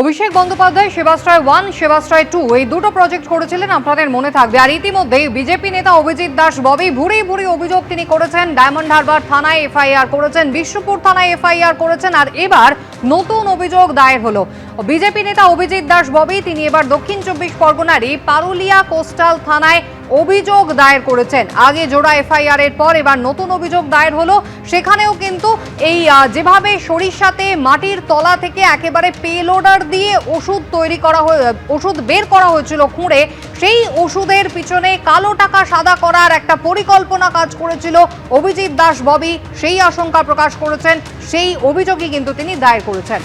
অভিষেক বন্দ্যোপাধ্যায় সেবাশ্রয় 1 সেবাশ্রয় 2 এই দুটো প্রজেক্ট করেছিলেন, আপনাদের মনে থাকবে। আর ইতিমধ্যেই বিজেপি নেতা অভিজিৎ দাস ববি ভুরি ভুরি অভিযোগ তিনি করেছেন। ডায়মন্ড হারবার থানায় এফআইআর করেছেন, বিষ্ণুপুর থানায় এফআইআর করেছেন, আর এবার নতুন অভিযোগ দায়ের হলো। বিজেপি নেতা অভিজিৎ দাস ববি তিনি এবার দক্ষিণ 24 পরগনারই পারুলিয়া কোস্টাল থানায় অভিযোগ দায়ের করেছেন। আগে জোড়া এফআইআর এর পর এবার নতুন অভিযোগ দায়ের হলো। সেখানেও কিন্তু এই যেভাবে সরিষাতে মাটির তলা থেকে একেবারে পেলোডার দিয়ে ওষুধ তৈরি করা ওষুধ বের করা হয়েছিল খুঁড়ে, সেই ওষুধের পিছনে কালো টাকা সাদা করার একটা পরিকল্পনা কাজ করেছিল অভিজিৎ দাস ববি, সেই আশঙ্কা প্রকাশ করেছেন। সেই অভিযোগই কিন্তু তিনি দায়ের করেছেন।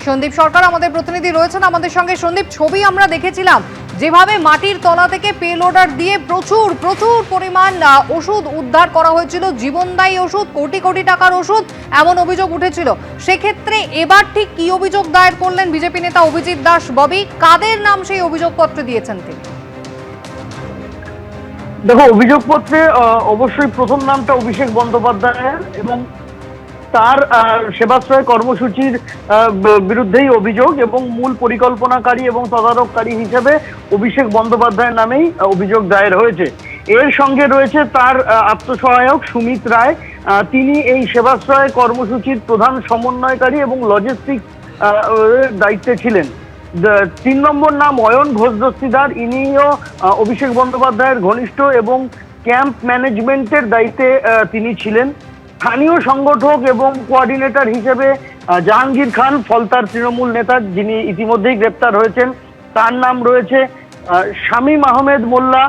সন্দীপ সরকার আমাদের প্রতিনিধি রয়েছেন আমাদের সঙ্গে। সন্দীপ, ছবি আমরা দেখেছিলাম যেভাবে মাটির তলা থেকে পেলোডার দিয়ে প্রচুর পরিমাণ ওষুধ উদ্ধার করা হয়েছিল, জীবনদায়ী ওষুধ, কোটি কোটি টাকার ওষুধ, এমন অভিযোগ উঠেছিল। সেক্ষেত্রে এবার ঠিক কি অভিযোগ দায়ের করলেন বিজেপি নেতা অভিজিৎ দাস ববি? কাদের নাম সেই অভিযোগপত্র দিয়েছেন তিনি? দেখো, অভিযোগপত্রে অবশ্যই প্রথম নামটা অভিষেক বন্দ্যোপাধ্যায়ের এবং তার সেবাশ্রয় কর্মসূচির বিরুদ্ধেই অভিযোগ, এবং মূল পরিকল্পনাকারী এবং তদারককারী হিসেবে অভিষেক বন্দ্যোপাধ্যায়ের নামেই অভিযোগ দায়ের হয়েছে। এর সঙ্গে রয়েছে তার আত্মসহায়ক সুমিত রায়, তিনি এই সেবাশ্রয় কর্মসূচির প্রধান সমন্বয়কারী এবং লজিস্টিক দায়িত্বে ছিলেন। 3 নম্বর নাম অয়ন ঘোষ দস্তিদার, ইনিও অভিষেক বন্দ্যোপাধ্যায়ের ঘনিষ্ঠ এবং ক্যাম্প ম্যানেজমেন্টের দায়িত্বে তিনি ছিলেন। স্থানীয় সংগঠক এবং কোঅর্ডিনেটর হিসেবে জাহাঙ্গীর খান, ফলতার তৃণমূল নেতা, যিনি ইতিমধ্যেই গ্রেপ্তার হয়েছেন, তার নাম রয়েছে। শামীম আহমেদ মোল্লা,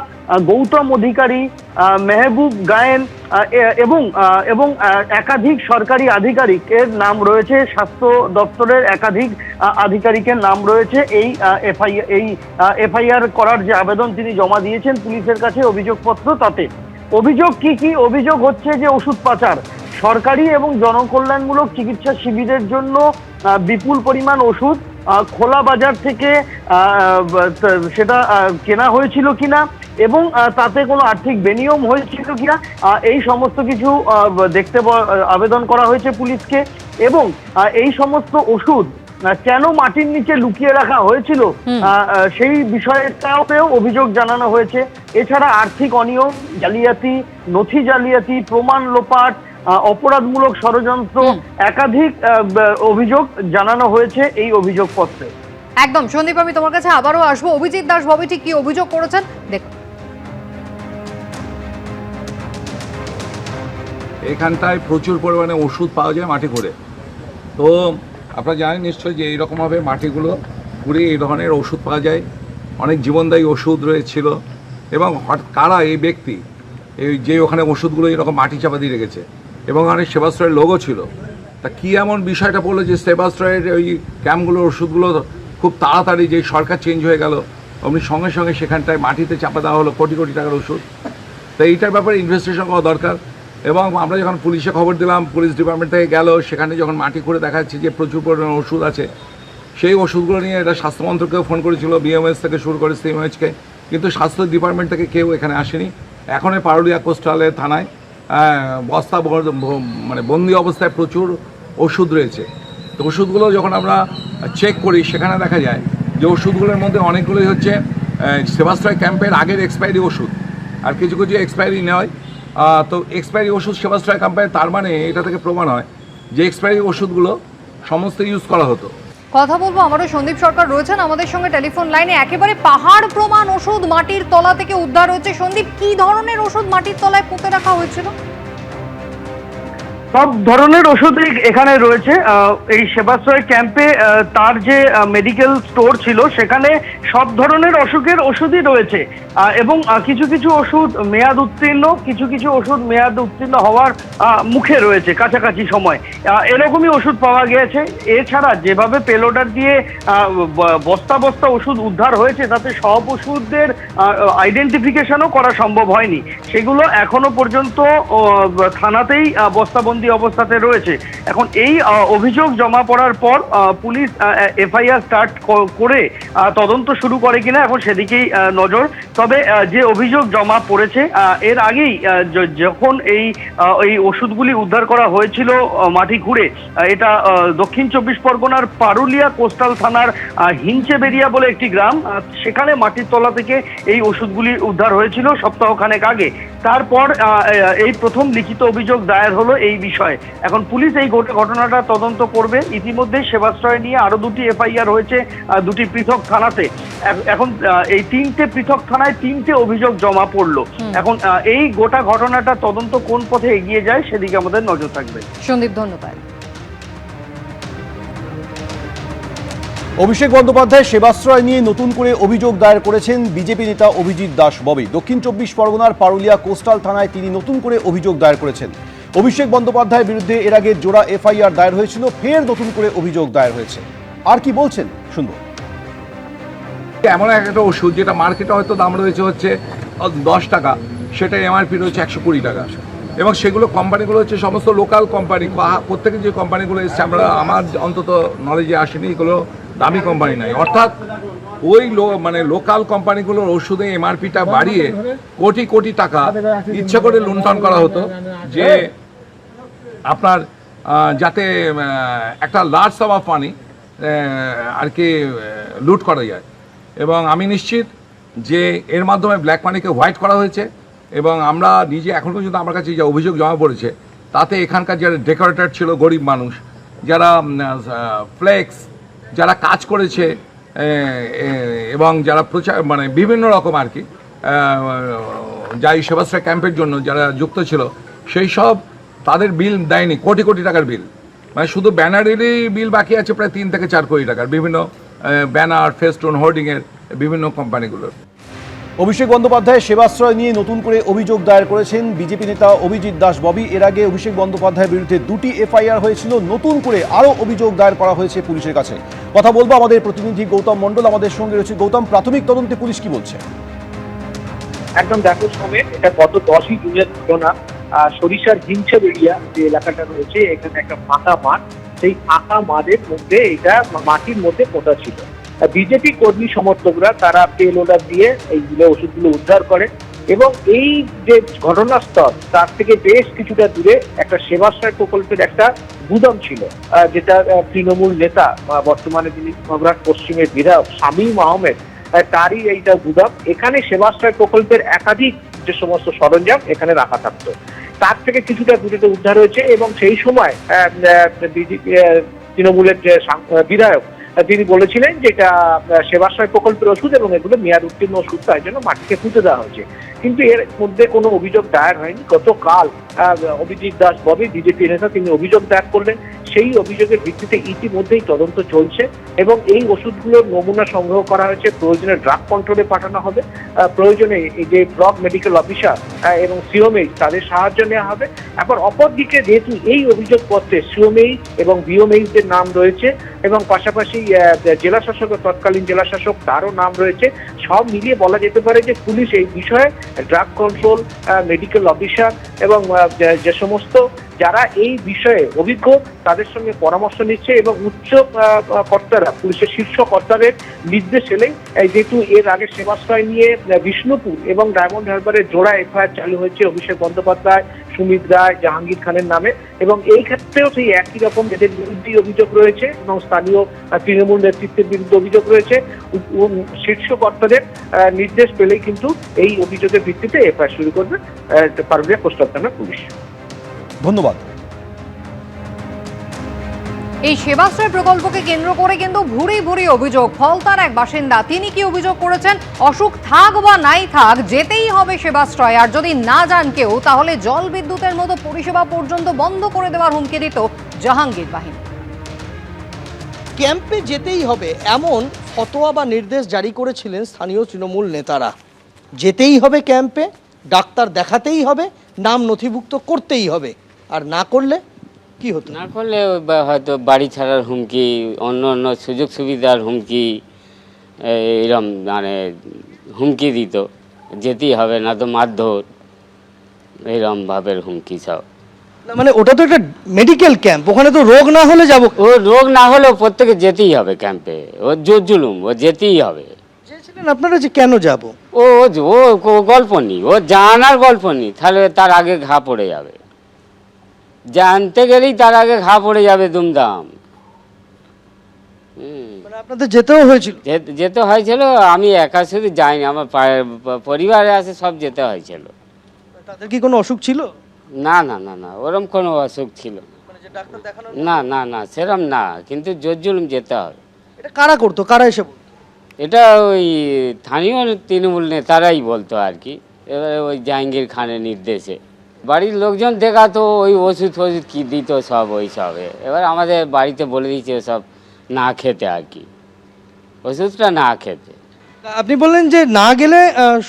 গৌতম অধিকারী, মেহবুব গায়েন এবং একাধিক সরকারি আধিকারিকের নাম রয়েছে। স্বাস্থ্য দপ্তরের একাধিক আধিকারিকের নাম রয়েছে এই এফআইআর করার যে আবেদন তিনি জমা দিয়েছেন পুলিশের কাছে অভিযোগপত্র, তাতে অভিযোগ কি অভিযোগ হচ্ছে যে ওষুধ পাচার, সরকারি এবং জনকল্যাণমূলক চিকিৎসা শিবিরের জন্য বিপুল পরিমাণ ওষুধ খোলা বাজার থেকে সেটা কেনা হয়েছিল কিনা এবং তাতে কোনো আর্থিক বেনিয়ম হয়েছিল কিনা, এই সমস্ত কিছু দেখতে আবেদন করা হয়েছে পুলিশকে। এবং এই সমস্ত ওষুধ কেন মাটির নিচে লুকিয়ে রাখা হয়েছিল সেই বিষয়টাতেও অভিযোগ জানানো হয়েছে। এছাড়া আর্থিক অনিয়ম, জালিয়াতি, নথি জালিয়াতি, প্রমাণ লোপাট, অপরাধমূলক ষড়যন্ত্র, একাধিক অভিযোগ জানানো হয়েছে এই অভিযোগপত্রে। একদম সন্দীপ, আমি তোমার কাছে আবারও আসবো। অভিজিৎ দাস ববি ঠিক কি অভিযোগ করেছেন দেখুন। এখানটায় প্রচুর পরিমাণে ওষুধ পাওয়া যায় মাটি করে। তো আপনারা জানেন নিশ্চয়ই যে এইরকমভাবে মাটিগুলো ঘুরে এই ধরনের ওষুধ পাওয়া যায়, অনেক জীবনদায়ী ওষুধ রয়েছিল। এবং কারা এই ব্যক্তি এই যে ওখানে ওষুধগুলো এরকম মাটি চাপা দিয়ে রেখেছে, এবং অনেক সেবাশ্রয়ের লোগো ছিল। তা কী এমন বিষয়টা বললো যে সেবাশ্রয়ের ওই ক্যাম্পগুলোর ওষুধগুলো খুব তাড়াতাড়ি, যে সরকার চেঞ্জ হয়ে গেল অমনি সঙ্গে সঙ্গে সেখানটায় মাটিতে চাপা দেওয়া হলো কোটি কোটি টাকার ওষুধ। তো এইটার ব্যাপারে ইনভেস্টিগেশন করা দরকার। এবং আমরা যখন পুলিশে খবর দিলাম, পুলিশ ডিপার্টমেন্ট থেকে গেল, সেখানে যখন মাটি করে দেখা যাচ্ছে যে প্রচুর পরিমাণে ওষুধ আছে, সেই ওষুধগুলো নিয়ে এটা স্বাস্থ্যমন্ত্রকেও ফোন করেছিল, বিএমএস থেকে শুরু করে সিএমএইচকে, কিন্তু স্বাস্থ্য ডিপার্টমেন্ট থেকে কেউ এখানে আসেনি। এখন পারুলিয়া কোস্টালের থানায় বস্তা মানে বন্দি অবস্থায় প্রচুর ওষুধ রয়েছে। তো ওষুধগুলো যখন আমরা চেক করি সেখানে দেখা যায় যে ওষুধগুলোর মধ্যে অনেকগুলোই হচ্ছে সেবাশ্রয় ক্যাম্পের আগের এক্সপায়ারি ওষুধ, আর কিছু কিছু এক্সপায়ারি নয়। তো এক্সপায়ারি ওষুধ সেবাশ্রয় ক্যাম্পের, তার মানে এটা থেকে প্রমাণ হয় যে এক্সপায়ারি ওষুধগুলো সমস্ত ইউজ করা হতো। কথা বলবো, আমারও সন্দীপ সরকার রয়েছেন আমাদের সঙ্গে টেলিফোন লাইনে। একেবারে পাহাড় প্রমাণ ওষুধ মাটির তলা থেকে উদ্ধার হয়েছে। সন্দীপ, কি ধরনের ওষুধ মাটির তলায় পুঁতে রাখা হয়েছিল? সব ধরনের ওষুধই এখানে রয়েছে। এই সেবাশ্রয় ক্যাম্পে তার যে মেডিকেল স্টোর ছিল সেখানে সব ধরনের অসুখের ওষুধই রয়েছে, এবং কিছু কিছু ওষুধ মেয়াদ উত্তীর্ণ, কিছু কিছু ওষুধ মেয়াদ উত্তীর্ণ হওয়ার মুখে রয়েছে কাছাকাছি সময়, এরকমই ওষুধ পাওয়া গিয়েছে। এছাড়া যেভাবে পেলোডার দিয়ে বস্তা বস্তা ওষুধ উদ্ধার হয়েছে তাতে সব ওষুধের আইডেন্টিফিকেশনও করা সম্ভব হয়নি। সেগুলো এখনো পর্যন্ত থানাতেই বস্তাবন্দি প্রতিবন্ধী অবস্থাতে রয়েছে। এখন এই অভিযোগ জমা পড়ার পর পুলিশ এফআইআর স্টার্ট করে তদন্ত শুরু করে কিনা এখন সেদিকেই নজর। তবে যে অভিযোগ জমা পড়েছে এর আগেই যখন এই ওষুধগুলি উদ্ধার করা হয়েছিল মাটি খুঁড়ে, এটা দক্ষিণ চব্বিশ পরগনার পারুলিয়া কোস্টাল থানার হিঞ্চেবেরিয়া বলে একটি গ্রাম, সেখানে মাটির তলা থেকে এই ওষুধগুলি উদ্ধার হয়েছিল সপ্তাহখানেক আগে। তারপর এই প্রথম লিখিত অভিযোগ দায়ের হলো এই বিষয়ে। এখন পুলিশ এই ঘটনাটা তদন্ত করবে। ইতিমধ্যে সেবাশ্রয় নিয়ে আরো দুটি এফআইআর হয়েছে দুটি পৃথক থানাতে। এখন এই তিনটে পৃথক থানায় তিনটে অভিযোগ জমা পড়লো। এখন এই গোটা ঘটনাটা তদন্ত কোন পথে এগিয়ে যায় সেদিকে আমাদের নজর থাকবে। সন্দীপ, ধন্যবাদ। অভিষেক বন্দ্যোপাধ্যায় সেবাশ্রয় নিয়ে নতুন করে অভিযোগ দায়ের করেছেন বিজেপি নেতা অভিজিৎ দাস ববি। দক্ষিণ চব্বিশ পরগনার পারুলিয়া কোস্টাল থানায় তিনি নতুন করে অভিযোগ দায়ের করেছেন। অভিষেক বন্দ্যোপাধ্যায়ের বিরুদ্ধে এর আগে জোড়া এফআইআর দায়ের হয়েছিল, ফের নতুন করে অভিযোগ দায়ের হয়েছে। আর কি বলছেন শুনবো। এমন একটা ওষুধ যেটা মার্কেটে হয়তো দাম রয়েছে হচ্ছে 10 টাকা, সেটা এমআরপি রয়েছে 120 টাকা, এবং সেগুলো কোম্পানিগুলো হচ্ছে সমস্ত লোকাল কোম্পানি। প্রত্যেকে যে কোম্পানিগুলো এসছে আমার অন্তত নলেজে আসেনি এগুলো দামি কোম্পানি নয়। অর্থাৎ ওই লোকাল কোম্পানিগুলোর ওষুধে এমআরপিটা বাড়িয়ে কোটি কোটি টাকা ইচ্ছা করে লুণ্ঠন করা হতো, যে আপনার যাতে একটা লার্জ সাম অফ মানি আর কি লুট করা যায়। এবং আমি নিশ্চিত যে এর মাধ্যমে ব্ল্যাক মানিকে হোয়াইট করা হয়েছে। এবং আমরা নিজে এখন পর্যন্ত আমার কাছে যে অভিযোগ জমা পড়েছে তাতে এখানকার যারা ডেকোরেটর ছিল, গরিব মানুষ, যারা ফ্লেক্স, যারা কাজ করেছে এবং যারা প্রচার বিভিন্ন রকম আর কি যাই সেবাশ্রয় ক্যাম্পের জন্য যারা যুক্ত ছিল, সেই সব তাদের বিল দেয়নি, কোটি কোটি টাকার বিল। শুধু ব্যানারেরই বিল বাকি আছে প্রায় 3 থেকে 4 কোটি টাকার, বিভিন্ন ব্যানার, ফেস্টুন, হোর্ডিংয়ের বিভিন্ন কোম্পানিগুলোর। অভিষেক বন্দ্যোপাধ্যায় সেবাশ্রয় নিয়ে নতুন করে অভিযোগ দায়ের করেছেন বিজেপি নেতা অভিজিৎ দাস ববি। এর আগে অভিষেক বন্দ্যোপাধ্যায়ের বিরুদ্ধে 2টি এফআইআর হয়েছিল, নতুন করে আরও অভিযোগ দায়ের করা হয়েছে পুলিশের কাছে। কথা বলবো আমাদের প্রতিনিধি গৌতম মণ্ডল আমাদের সঙ্গে রয়েছে। গৌতম, প্রাথমিক তদন্তে পুলিশ কি বলছে? একদম দেখো সমেত, এটা গত 10ই জুনের ঘটনা। সরিষার হিঞ্চেবেরিয়া যে এলাকাটা রয়েছে, এখানে একটা ফাঁকা মাঠ, সেই ফাঁকা মাঠের মধ্যে এটা মাটির মধ্যে পোঁতা ছিল। বিজেপি কর্মী সমর্থকরা তারা পেল লোডার দিয়ে এইগুলো ওষুধগুলো উদ্ধার করে, এবং এই যে ঘটনাস্থল তার থেকে বেশ কিছুটা দূরে একটা সেবাশ্রয় প্রকল্পের একটা গুদাম ছিল, যেটা তৃণমূল নেতা বর্তমানে যিনি নগরাট পশ্চিমের বিধায়ক শামীম আহমেদ, তারই এইটা গুদাম। এখানে সেবাশ্রয় প্রকল্পের একাধিক যে সমস্ত সরঞ্জাম এখানে রাখা থাকতো, তার থেকে কিছুটা দূরে উদ্ধার হয়েছে। এবং সেই সময় তৃণমূলের যে বিধায়ক তিনি বলেছিলেন যে এটা সেবাশ্রয় প্রকল্পের ওষুধ এবং এগুলো মেয়াদ উত্তীর্ণ ওষুধ, তাই জন্য মাটিকে পুঁতে দেওয়া হয়েছে। কিন্তু এর মধ্যে কোনো অভিযোগ দায়ের হয়নি। গতকাল অভিজিৎ দাস ববি, বিজেপি নেতা, তিনি অভিযোগ দায়ের করলেন। সেই অভিযোগের ভিত্তিতে ইতিমধ্যেই তদন্ত চলছে এবং এই ওষুধগুলোর নমুনা সংগ্রহ করা হয়েছে। প্রয়োজনে ড্রাগ কন্ট্রোলে পাঠানো হবে, প্রয়োজনে এই যে ব্লক মেডিকেল অফিসার এবং সিওমএইচ তাদের সাহায্য নেওয়া হবে। এখন অপরদিকে যেহেতু এই অভিযোগপত্রে সিওমএইচ এবং বিওমএইচদের নাম রয়েছে এবং পাশাপাশি জেলা শাসক, তৎকালীন জেলা শাসক, তারও নাম রয়েছে, সব মিলিয়ে বলা যেতে পারে যে পুলিশ এই বিষয়ে ড্রাগ কন্ট্রোল, মেডিকেল অফিসার এবং যে সমস্ত যারা এই বিষয়ে অভিজ্ঞ তাদের সঙ্গে পরামর্শ নিচ্ছে এবং উচ্চ কর্তারা, পুলিশের শীর্ষ কর্তাদের নির্দেশ এলেই, যেহেতু এর আগে সেবাশ্রয় নিয়ে বিষ্ণুপুর এবং ডায়মন্ড হারবারের জোড়া এফআইআর চালু হয়েছে অভিষেক বন্দ্যোপাধ্যায়, সুমিত রায়, জাহাঙ্গীর খানের নামে, এবং এই ক্ষেত্রেও সেই একই রকম এদের বিরুদ্ধে অভিযোগ রয়েছে এবং স্থানীয় তৃণমূল নেতৃত্বের বিরুদ্ধে অভিযোগ রয়েছে। শীর্ষ কর্তাদের নির্দেশ পেলেই কিন্তু এই অভিযোগের ভিত্তিতে এফআইআর শুরু করবে পারুলিয়া কোস্টাল থানার পুলিশ। ধন্যবাদ। এই সেবাশ্রয় প্রকল্পকে কেন্দ্র করে কিন্তু ভুরি ভুরি অভিযোগ। ফলতার এক বাসিন্দা, তিনি কি অভিযোগ করেছেন? অসুখ থাক বা নাই থাক, যেতেই হবে সেবাশ্রয়, আর যদি না যান কেউ তাহলে জল বিদ্যুতের মতো পরিষেবা পর্যন্ত বন্ধ করে দেওয়ার হুমকি দিত জাহাঙ্গীর বাহিনী। ক্যাম্পে যেতেই হবে এমন ফতোয়া বা নির্দেশ জারি করেছিলেন স্থানীয় তৃণমূল নেতারা। যেতেই হবে ক্যাম্পে, ডাক্তার দেখাতেই হবে, নাম নথিভুক্ত করতেই হবে, আর না করলে কি হতো? না করলে হয়তো বাড়ি ছাড়ার হুমকি, অন্য অন্য সুযোগ সুবিধার হুমকি, এরম হুমকি দিত। যেতেই হবে, না তো মারধর, এরম ভাবের হুমকি সব। না, মানে ওটা তো একটা মেডিকেল ক্যাম্প, ওখানে তো রোগ না হলে যাবো। ও রোগ না হলেও প্রত্যেকে যেতেই হবে ক্যাম্পে, ও জোর জুলুম, ও যেতেই হবে। চেয়েছিলেন আপনারা যে কেন যাব? ও ও ও গল্প নেই, ও জানার গল্প নেই, তাহলে তার আগে ঘা পড়ে যাবে, জানতে গেলেই তার আগে ঘা পড়ে যাবে দুমদাম। মানে আপনাদের যেতেও হয়েছিল? যেতে হয়েছিল, আমি একা শুধু যাইনি, আমার পরিবারে আছে, সব যেতে হয়েছিল। তাদের কি কোনো অসুখ ছিল? না না না না, ওরম কোনো অসুখ ছিল না। মানে যে ডাক্তার দেখানো? না না না, সেরম না, কিন্তু জোর জুলুম যেতে হবে। এটা কারা করতো, কারা এসে বলতো? এটা ওই স্থানীয় তৃণমূল নেতারাই বলতো আর কি, এবারে ওই জাহাঙ্গীর খানের নির্দেশে বাড়ির লোকজন দেখাতো, ওই ওষুধ ফষুধ কি দিত সব ওই সবে। এবার আমাদের বাড়িতে বলে দিয়েছে সব না খেতে আর কি, ওষুধটা না খেতে। আপনি বললেন যে না গেলে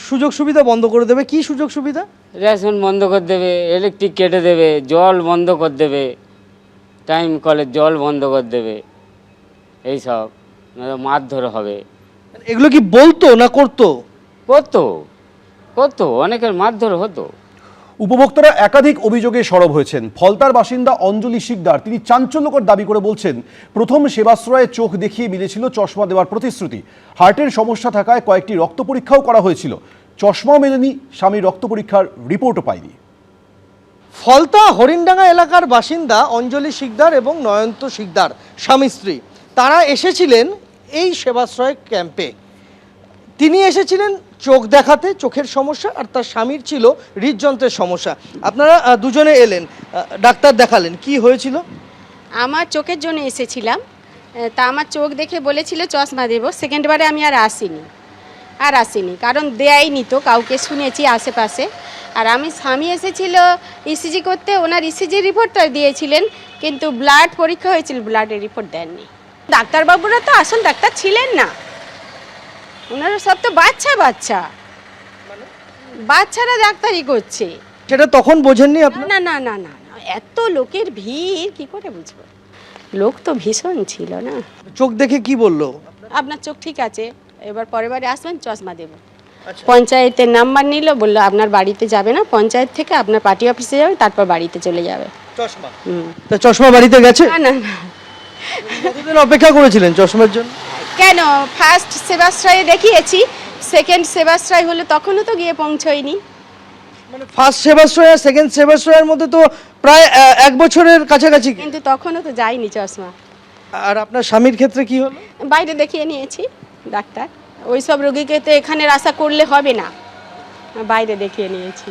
সুযোগ সুবিধা বন্ধ করে দেবে। কি সুযোগ সুবিধা? রেশন বন্ধ করে দেবে, ইলেকট্রিক কেটে দেবে, জল বন্ধ করে দেবে, টাইম কলের জল বন্ধ করে দেবে, এইসব, মারধর হবে। এগুলো কি বলতো না করতো? করতো করতো, অনেকের মারধর হতো। উপভোক্তারা একাধিক অভিযোগে সরব হয়েছেন। ফলতার বাসিন্দা অঞ্জলি শিকদার তিনি চাঞ্চল্যকর দাবি করে বলছেন, প্রথম সেবাশ্রয়ে চোখ দেখিয়ে মিলেছিল চশমা দেওয়ার প্রতিশ্রুতি। হার্টের সমস্যা থাকায় কয়েকটি রক্ত পরীক্ষাও করা হয়েছিল, চশমাও মেলেনি, স্বামীর রক্ত পরীক্ষার রিপোর্টও পায়নি। ফলতা হরিণডাঙ্গা এলাকার বাসিন্দা অঞ্জলি শিকদার এবং নয়ন্ত শিকদার স্বামী স্ত্রী, তারা এসেছিলেন এই সেবাশ্রয় ক্যাম্পে। তিনি এসেছিলেন চোখ দেখাতে, চোখের সমস্যা, আর তার স্বামীর ছিল হৃদযন্ত্রের সমস্যা। আপনারা দুজনে এলেন, ডাক্তার দেখালেন, কি হয়েছিল? আমার চোখের জন্য এসেছিলাম, তা আমার চোখ দেখে বলেছিল চশমা দেবো। সেকেন্ডবারে আমি আর আসিনি, কারণ দেয়নি তো কাউকে, শুনেছি আশেপাশে। আর আমি স্বামী এসেছিল ইসিজি করতে, ওনার ইসিজি রিপোর্টটা দিয়েছিলেন, কিন্তু ব্লাড পরীক্ষা হয়েছিল, ব্লাডের রিপোর্ট দেননি। ডাক্তারবাবুরা তো আসল ডাক্তার ছিলেন না, ওনারা সব তো বাচ্চারা ডাক্তারি করছে। সেটা তখন বোঝেননি আপনি? না না না না না, এত লোকের ভিড় কি করে বুঝবো, লোক তো ভীষণ ছিল না। চোখ দেখে কি বললো? আপনার চোখ ঠিক আছে, এবার পরের বারে আসবেন চশমা দেবো। পঞ্চায়েতের নাম্বার নিল, বললো আপনার বাড়িতে যাবে না, পঞ্চায়েত থেকে আপনার পার্টি অফিসে যাবে, তারপর বাড়িতে চলে যাবে। চশমা? তা চশমা বাড়িতে গেছে? না না না। কতদিন অপেক্ষা করেছিলেন চশমার জন্য? কেন, ফার্স্ট সেবাশ্রয়ে দেখিয়েছি, সেকেন্ড সেবাশ্রয় হলো তখনও তো গিয়ে পৌঁছয়নি। মানে ফার্স্ট সেবাশ্রয় আর সেকেন্ড সেবাশ্রয়ের মধ্যে তো প্রায় 1 বছরের কাছাকাছি। কিন্তু তখনও তো যায়নি চশমা। আর আপনার স্বামীর ক্ষেত্রে কি হলো? বাইরে দেখিয়ে নিয়েছি ডাক্তার, ওই সব রোগীকে তো এখানের আশা করলে হবে না, বাইরে দেখিয়ে নিয়েছি।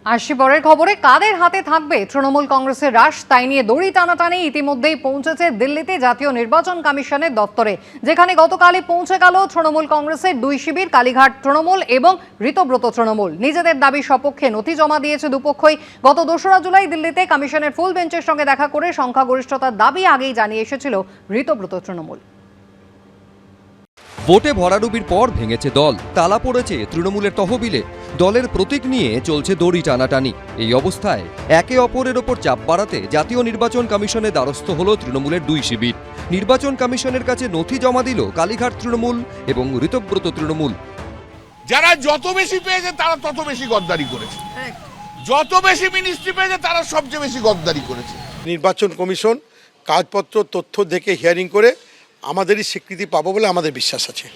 আসছি পরের খবরে, কাদের হাতে থাকবে তৃণমূল কংগ্রেসের রাশ, তাই নিয়ে দড়ি টানাটানি ইতিমধ্যেই পৌঁছেছে দিল্লিতে জাতীয় নির্বাচন কমিশনের দপ্তরে, যেখানে গতকালই পৌঁছে গেল তৃণমূল কংগ্রেসের 2 শিবির, কালীঘাট তৃণমূল এবং ঋতব্রত তৃণমূল। নিজেদের দাবি সপক্ষে নথি জমা দিয়েছে দুপক্ষই। গত 2রা জুলাই দিল্লিতে কমিশনের ফুল বেঞ্চের সঙ্গে দেখা করে সংখ্যাগরিষ্ঠতার দাবি আগেই জানিয়ে এসেছিল ঋতব্রত তৃণমূল। ভোটে ভরাডুবির পর ভেঙেছে দল, তালা পড়েছে তৃণমূলের তহবিলে, দলের প্রতীক নিয়ে চলছে দড়ি টানাটানি। এই অবস্থায় একে অপরের ওপর চাপ বাড়াতে জাতীয় নির্বাচন কমিশনের দ্বারস্থ হল তৃণমূলের 2 শিবির। নির্বাচন কমিশনের কাছে নথি জমা দিল কালীঘাট তৃণমূল এবং ঋতব্রত তৃণমূল। যারা যত বেশি পেয়েছে তারা তত বেশি গদ্দারি করেছে, যত বেশি মিনিস্ট্রি পেয়েছে তারা সবচেয়ে বেশি গদ্দারি করেছে। নির্বাচন কমিশন কাগজপত্র তথ্য দেখে হিয়ারিং করে আমাদেরই স্বীকৃতি পাবো বলে আমাদের বিশ্বাস আছে।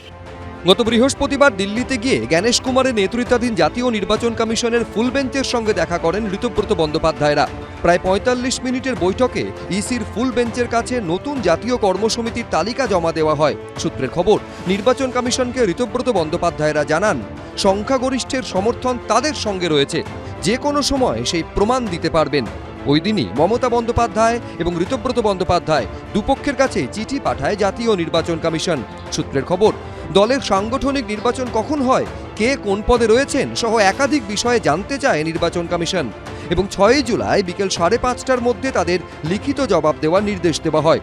গত বৃহস্পতিবার দিল্লিতে গিয়ে জ্ঞানেশ কুমারের নেতৃত্বাধীন জাতীয় নির্বাচন কমিশনের ফুল বেঞ্চের সঙ্গে দেখা করেন ঋতব্রত বন্দ্যোপাধ্যায়রা। প্রায় 45 মিনিটের বৈঠকে ইসির ফুল বেঞ্চের কাছে নতুন জাতীয় কর্মসমিতির তালিকা জমা দেওয়া হয়। সূত্রের খবর, নির্বাচন কমিশনকে ঋতব্রত বন্দ্যোপাধ্যায়রা জানান সংখ্যাগরিষ্ঠের সমর্থন তাদের সঙ্গে রয়েছে, যে কোনো সময় সেই প্রমাণ দিতে পারবেন। ওই দিনই মমতা বন্দ্যোপাধ্যায় এবং ঋতব্রত বন্দ্যোপাধ্যায় দুপক্ষের কাছে চিঠি পাঠায় জাতীয় নির্বাচন কমিশন। সূত্রের খবর, দলের সাংগঠনিক নির্বাচন কখন হয়, কে কোন পদে রয়েছেন সহ একাধিক বিষয়ে জানতে চায় নির্বাচন কমিশন এবং 6 জুলাই বিকেল 5:30টার মধ্যে তাদের লিখিত জবাব দেওয়ার নির্দেশ দেওয়া হয়।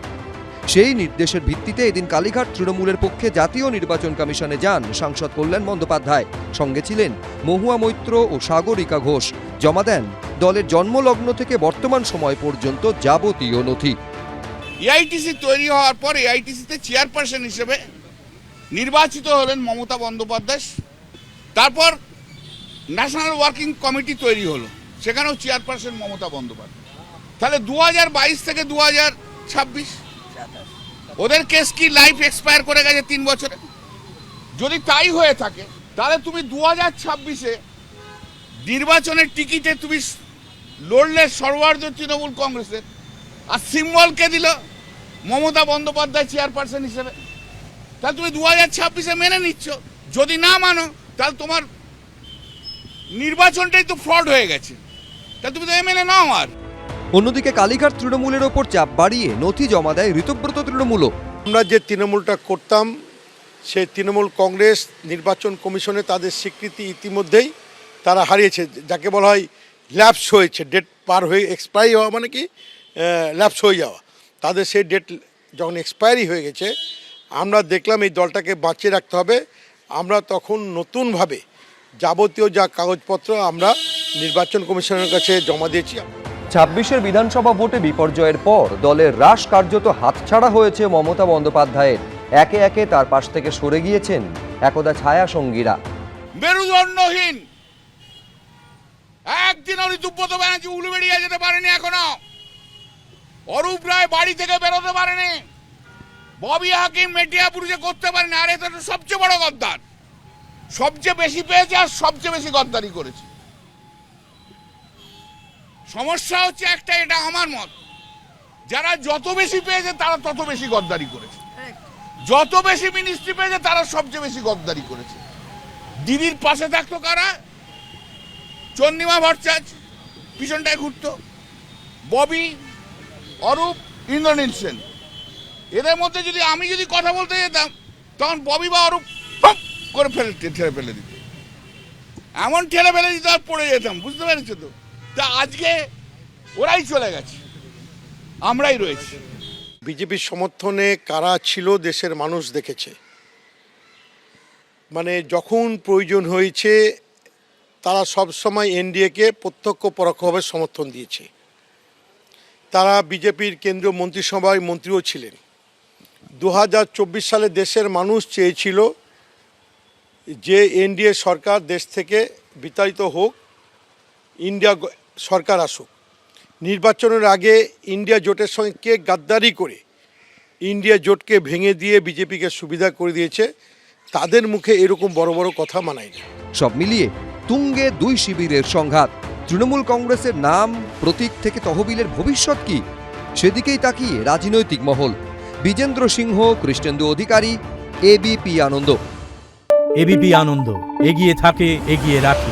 সেই নির্দেশের ভিত্তিতে এদিন কালীঘাট তৃণমূলের পক্ষে জাতীয় নির্বাচন কমিশনে যান সাংসদ কল্যাণ বন্দ্যোপাধ্যায়। সঙ্গে ছিলেন মহুয়া মৈত্র ও সাগরিকা ঘোষ। জমা দেন দলের জন্মলগ্ন থেকে বর্তমান সময় পর্যন্ত যাবতীয় নথি। এআইটিসি তৈরি হওয়ার পর এআইটিসিতে চেয়ারপারসন হিসেবে নির্বাচিত হলেন মমতা বন্দ্যোপাধ্যায়। তারপর ন্যাশনাল ওয়ার্কিং কমিটি তৈরি হলো, সেখানেও চেয়ারপারসন মমতা বন্দ্যোপাধ্যায়। তাহলে 2022 থেকে 2026 ওদের কেস কি লাইফ এক্সপায়ার করে গেছে 3 বছরে? যদি তাই হয়ে থাকে তাহলে তুমি 2026-এ নির্বাচনের টিকিটে তুমি লড়লে সর্বভারতীয় তৃণমূল কংগ্রেসের, আর সিম্বলকে দিল মমতা বন্দ্যোপাধ্যায় চেয়ারপারসন হিসেবে। তাহলে তুমি 2026-এ মেনে নিচ্ছ। যদি না মানো তাহলে তোমার নির্বাচনটাই তো ফ্রড হয়ে গেছে, তাহলে তুমি তো এমএলএ নাও। আর অন্যদিকে কালীঘাট তৃণমূলের ওপর চাপ বাড়িয়ে নথি জমা দেয় ঋতব্রত তৃণমূলও। আমরা যে তৃণমূলটা করতাম সেই তৃণমূল কংগ্রেস নির্বাচন কমিশনে তাদের স্বীকৃতি ইতিমধ্যেই তারা হারিয়েছে, যাকে বলা হয় ল্যাপস হয়েছে। ডেট পার হয়ে এক্সপায়ারি হওয়া মানে কি ল্যাপস হয়ে যাওয়া। তাদের সেই ডেট যখন এক্সপায়ারি হয়ে গেছে, আমরা দেখলাম এই দলটাকে বাঁচিয়ে রাখতে হবে। আমরা তখন নতুনভাবে যাবতীয় যা কাগজপত্র আমরা নির্বাচন কমিশনের কাছে জমা দিয়েছি। 26-এর বিধানসভা ভোটে বিপর্যয়ের পর দলের রাশ কার্যত হাতছাড়া হয়েছে মমতা বন্দ্যোপাধ্যায়ের। একে একে তার পাশ থেকে সরে গিয়েছেন একদা ছায়া সঙ্গীরা। মেরুদণ্ডহীন একদিনও ঋতুব্রত ব্যানার্জি উলুবেড়িয়া যেতে পারেনি, এখনো অরূপ রায় বাড়ি থেকে বেরোতে পারেনি, ববি হাকিম মেটিয়াপুরে করতে পারেনি। আর এটা তো সবচেয়ে বড় গদ্দার, সবচেয়ে বেশি পেয়েছে আর সবচেয়ে বেশি গদ্দারি করেছে। সমস্যা হচ্ছে একটা, এটা আমার মত, যারা যত বেশি পেয়েছে তারা তত বেশি গদ্দারি করেছে, যত বেশি মিনিস্ট্রি পেয়েছে তারা সবচেয়ে বেশি গদ্দারি করেছে। দিদির পাশে থাকতো কারা? চন্দ্রিমা ভট্টাচার্য পিছনটায় ঘুরতো, ববি, অরূপ, ইন্দ্রনীল সেন। এদের মধ্যে যদি আমি কথা বলতে যেতাম তখন ববি বা অরূপ করে ঠেলে ফেলে দিত, এমন ঠেলে ফেলে দিত আর পড়ে যেতাম। বুঝতে পেরেছো তো? তা আজকে ওরাই চলে গেছে, আমরাই রয়েছি। বিজেপির সমর্থনে কারা ছিল দেশের মানুষ দেখেছে। মানে যখন প্রয়োজন হয়েছে তারা সবসময় এনডিএকে প্রত্যক্ষ পরোক্ষভাবে সমর্থন দিয়েছে। তারা বিজেপির কেন্দ্রীয় মন্ত্রিসভায় মন্ত্রীও ছিলেন। 2024 সালে দেশের মানুষ চেয়েছিল যে এনডিএ সরকার দেশ থেকে বিতাড়িত হোক, ইন্ডিয়া সরকার আসুক। নির্বাচনের আগে ইন্ডিয়া জোটের সঙ্গে কে গাদ্দারি করে ইন্ডিয়া জোটকে ভেঙে দিয়ে বিজেপিকে সুবিধা করে দিয়েছে, তাদের মুখে এরকম বড় বড় কথা মানায় না। সব মিলিয়ে তুঙ্গে দুই শিবিরের সংঘাত। তৃণমূল কংগ্রেসের নাম, প্রতীক থেকে তহবিলের ভবিষ্যৎ কি, সেদিকেই তাকিয়ে রাজনৈতিক মহল। বিজেন্দ্র সিংহ, কৃষ্ণেন্দু অধিকারী, এবিপি আনন্দ। এবিপি আনন্দ, এগিয়ে থাকে, এগিয়ে রাখে।